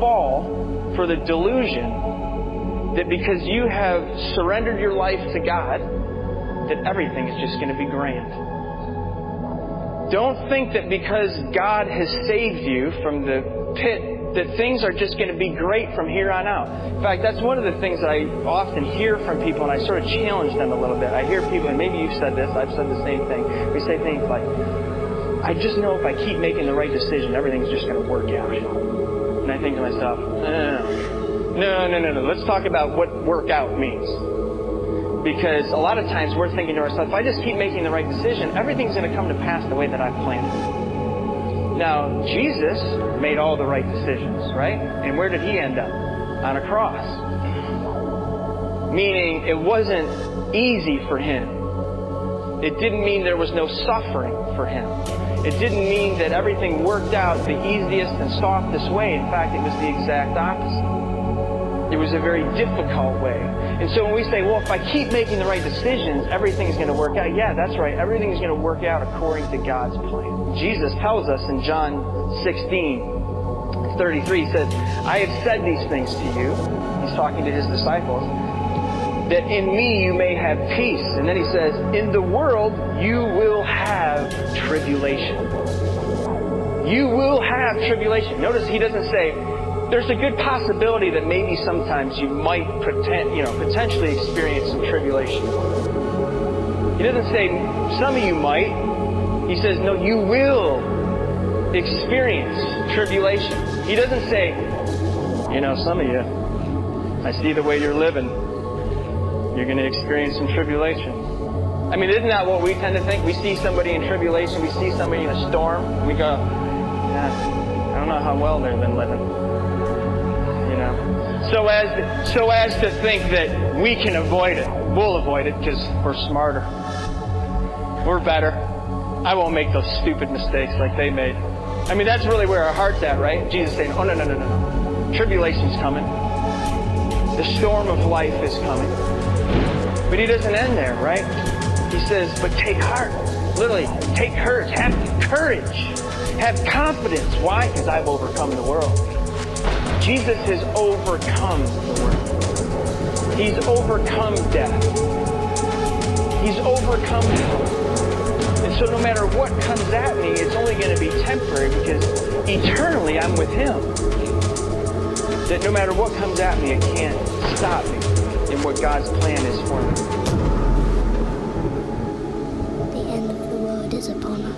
fall for the delusion that because you have surrendered your life to God, that everything is just going to be grand. Don't think that because God has saved you from the pit that things are just going to be great from here on out. In fact, that's one of the things that I often hear from people, and I sort of challenge them a little bit. I hear people, and maybe you've said this, I've said the same thing. We say things like, I just know if I keep making the right decision, everything's just going to work out. And I think to myself, no. Let's talk about what work out means. Because a lot of times we're thinking to ourselves, if I just keep making the right decision, everything's going to come to pass the way that I've planned it. Now, Jesus made all the right decisions, right? And where did He end up? On a cross. Meaning it wasn't easy for Him. It didn't mean there was no suffering for Him. It didn't mean that everything worked out the easiest and softest way. In fact, it was the exact opposite. It was a very difficult way. And so when we say, well, if I keep making the right decisions, everything's going to work out. Yeah, that's right. Everything's going to work out according to God's plan. Jesus tells us in John 16:33, He says, I have said these things to you. He's talking to His disciples. That in me you may have peace. And then He says, in the world you will have tribulation. You will have tribulation. Notice He doesn't say, there's a good possibility that maybe sometimes you might potentially experience some tribulation. He doesn't say, some of you might. He says, no, you will experience tribulation. He doesn't say, some of you, I see the way you're living. You're going to experience some tribulation. I mean, isn't that what we tend to think? We see somebody in tribulation, we see somebody in a storm, and we go, I don't know how well they've been living. So as to think that we can avoid it. We'll avoid it because we're smarter. We're better. I won't make those stupid mistakes like they made. I mean, that's really where our heart's at, right? Jesus saying, oh, no. Tribulation's coming. The storm of life is coming. But He doesn't end there, right? He says, but take heart. Literally, take courage. Have courage. Have confidence. Why? Because I've overcome the world. Jesus has overcome the world. He's overcome death. He's overcome hell. And so no matter what comes at me, it's only going to be temporary because eternally I'm with Him. That no matter what comes at me, it can't stop me in what God's plan is for me. The end of the world is upon us.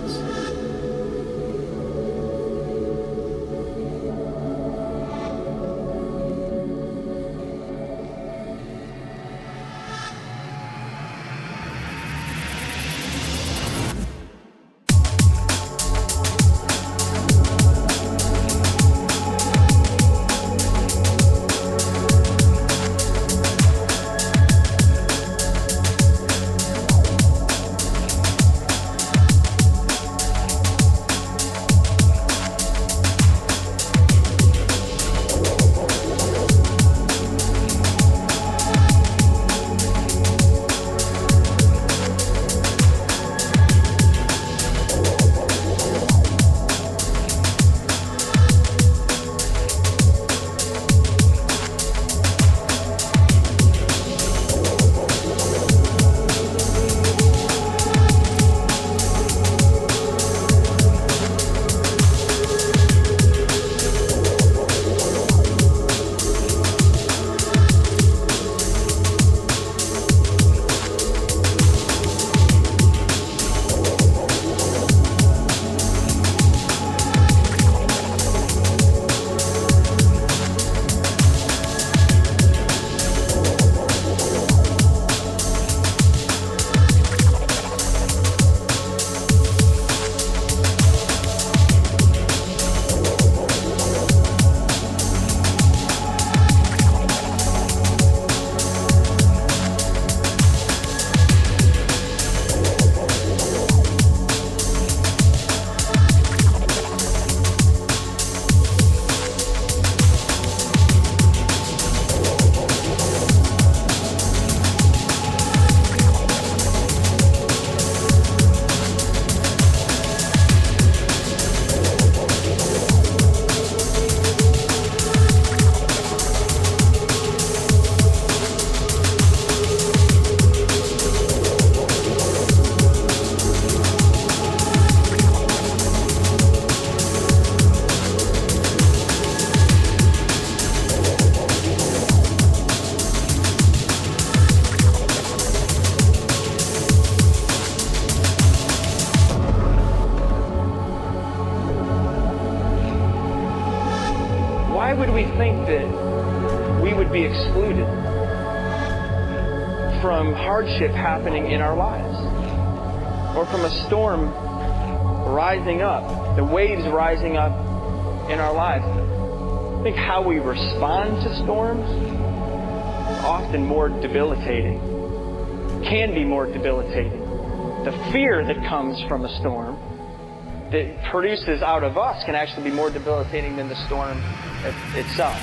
think that we would be excluded from hardship happening in our lives, or from a storm rising up, the waves rising up in our lives. I think how we respond to storms is often more debilitating, can be more debilitating. The fear that comes from a storm that produces out of us can actually be more debilitating than the storm itself.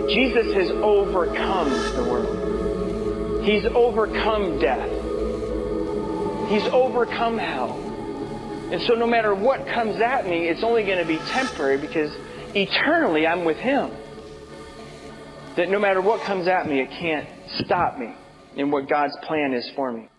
Jesus has overcome the world. He's overcome death. He's overcome hell. And so no matter what comes at me, it's only going to be temporary, because eternally I'm with Him. That no matter what comes at me, it can't stop me in what God's plan is for me.